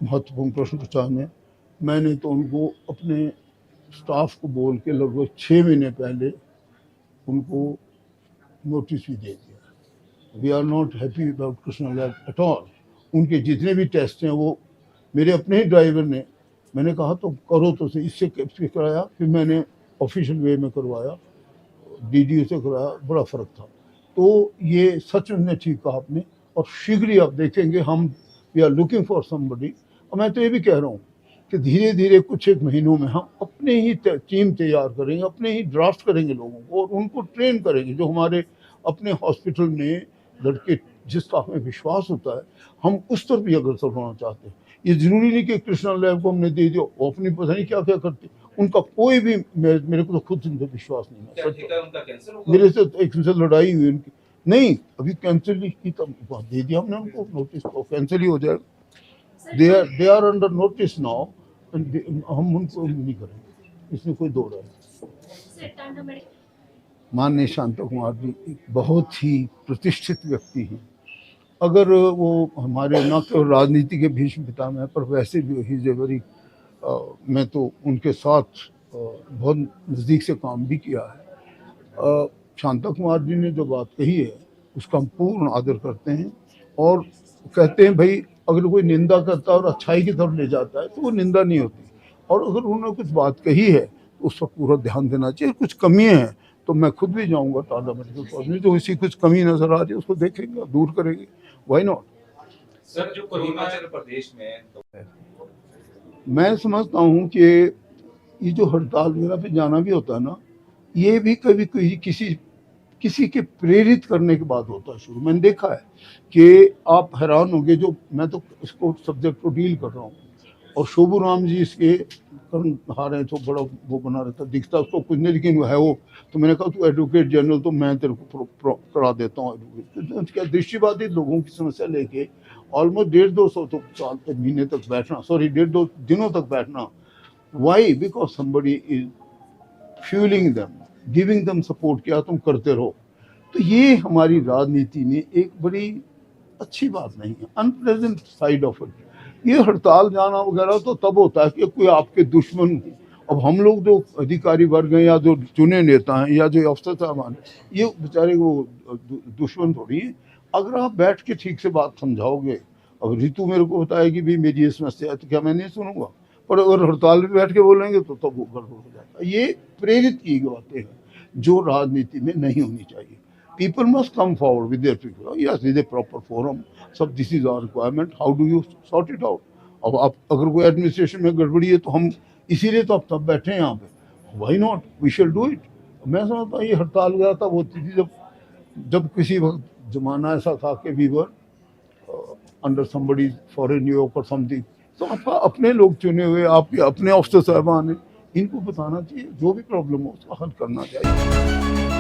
महत्वपूर्ण प्रश्न पूछा है। मैंने तो उनको अपने स्टाफ को बोल के लगभग 6 महीने पहले उनको नोटिस भी दे दिया। We are not happy about Krishna lab at all. उनके जितने भी टेस्ट हैं वो मेरे अपने ही ड्राइवर ने, मैंने कहा तो करो तो सही, इससे कराया, फिर मैंने ऑफिशियल वे में करवाया, डीडीओ से कराया, बड़ा फ़र्क था। तो ये सच में ठीक कहा आपने, और शीघ्र ही आप देखेंगे हम we are looking for somebody. और मैं तो ये भी कह रहा हूँ कि धीरे धीरे कुछ एक महीनों में हम अपने ही टीम तैयार करेंगे, अपने ही ड्राफ्ट करेंगे लोगों को, और उनको ट्रेन करेंगे। जो हमारे अपने हॉस्पिटल में लड़के जिसका हमें विश्वास होता है, हम उस तरफ भी अग्रसर होना चाहते हैं। ये जरूरी नहीं कि कृष्णा लैब को हमने दे दिया, वो अपनी पता नहीं क्या क्या करते। उनका कोई भी मेरे को तो खुद उन पर विश्वास नहीं है। मेरे से एक से लड़ाई हुई उनकी, नहीं अभी कैंसिल की तब दे दिया हमने उनको नोटिस, तो कैंसिल ही हो जाएगा। They are under notice now, हम उनको नहीं करेंगे, इसमें कोई दो राय। माननीय शांता कुमार जी एक बहुत ही प्रतिष्ठित व्यक्ति हैं। अगर वो हमारे न केवल राजनीति के भीष्म पितामह हैं, पर वैसे भी ही इज ए वेरी, मैं तो उनके साथ बहुत नज़दीक से काम भी किया है। शांता कुमार जी ने जो बात कही है उसका हम पूर्ण आदर करते हैं, और कहते हैं भाई अगर कोई निंदा करता है और अच्छाई की तरफ ले जाता है तो वो निंदा नहीं होती, और अगर उन्होंने कुछ बात कही है तो उस पर पूरा ध्यान देना चाहिए। कुछ कमियाँ हैं तो मैं खुद भी जाऊंगा टाटा मेडिकल कॉलेज में, जो इसी कुछ कमी नजर आ रही है उसको देखेंगे, दूर करेंगे, व्हाई नॉट। सर जो हिमाचल प्रदेश में मैं समझता हूँ कि ये जो हड़ताल वगैरह पे जाना भी होता है ना, ये भी कभी कभी किसी के प्रेरित करने के बाद होता है शुरू। मैंने देखा है कि आप हैरान होंगे, जो मैं तो इसको सब्जेक्ट को डील कर रहा हूँ, और शोभू राम जी इसके कर्णधार हैं, तो बड़ा वो बना रहता, दिखता उसको कुछ नहीं, लेकिन वो है वो। तो मैंने कहा तू एडवोकेट जनरल, तो मैं तेरे को करा देता हूँ एडवोकेट। क्या दृष्टिबाधित लोगों की समस्या लेके ऑलमोस्ट 150-200 तो साल तक, महीने तक बैठना, सॉरी 150 दिनों तक बैठना। Why? Because somebody is fuelling them, giving them support. क्या तुम करते रहो। तो ये हमारी राजनीति में एक बड़ी अच्छी बात नहीं है, अनप्लेजेंट साइड ऑफ इट। ये हड़ताल जाना वगैरह तो तब होता है कि कोई आपके दुश्मन हो। अब हम लोग जो अधिकारी वर्ग हैं या जो चुने नेता हैं या जो अफसर साहबान, ये बेचारे वो दुश्मन थोड़ी हैं। अगर आप बैठ के ठीक से बात समझाओगे, अब रितु मेरे को बताएगी भी मेरी ये समस्या है, तो क्या मैं नहीं सुनूंगा। पर अगर हड़ताल में बैठ के बोलेंगे तो तब वो गड़बड़ हो जाता है। ये प्रेरित की गई बातें हैं जो राजनीति में नहीं होनी चाहिए। People must come forward with their people. Yes, with a proper forum. सब this is our requirement. How do you sort it out? अब आप अगर कोई एडमिनिस्ट्रेशन में गड़बड़ी है तो हम इसीलिए तो अब तब बैठे हैं यहाँ पे। Why not? We shall do it. मैं समझता हूँ ये हड़ताल वगैरह तब होती थी जब किसी वक्त जमाना ऐसा था कि we were under somebody's foreign yoke or something. तो आप अपने लोग चुने हुए, आपके अपने अफसर साहबान हैं, इनको बताना चाहिए, जो भी प्रॉब्लम हो उसका हल करना चाहिए।